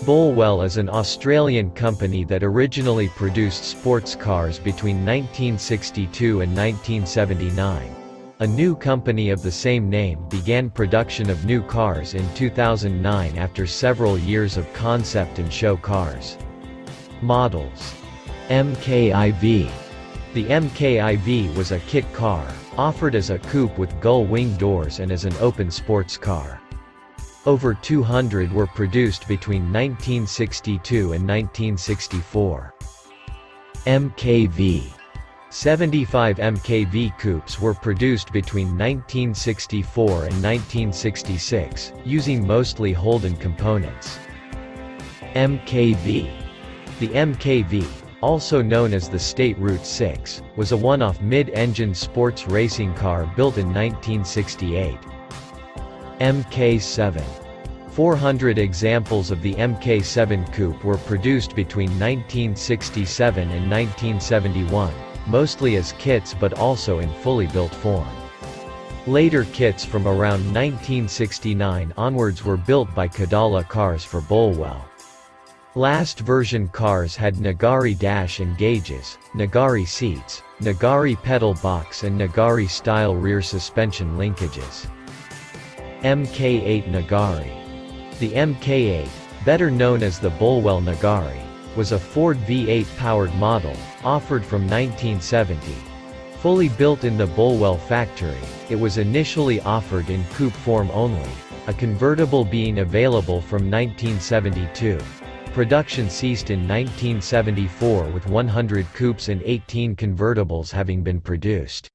Bolwell is an Australian company that originally produced sports cars between 1962 and 1979. A new company of the same name began production of new cars in 2009 after several years of concept and show cars. Models. MKIV. The MKIV was a kit car, offered as a coupe with gull wing doors and as an open sports car. Over 200 were produced between 1962 and 1964. MKV. 75 MKV coupes were produced between 1964 and 1966, using mostly Holden components. MKV. The MKV, also known as the State Route 6, was a one-off mid-engine sports racing car built in 1968. MK VII. 400 examples of the MK VII coupe were produced between 1967 and 1971, mostly as kits but also in fully built form. Later kits from around 1969 onwards were built by Kadala Cars for Bolwell. Last version cars had Nagari Dash and gauges, Nagari Seats, Nagari pedal box and Nagari style rear suspension linkages. MK8 Nagari. The MK8, better known as the Bolwell Nagari, was a Ford V8 powered model, offered from 1970. Fully built in the Bolwell factory, it was initially offered in coupe form only, a convertible being available from 1972. Production ceased in 1974 with 100 coupes and 18 convertibles having been produced.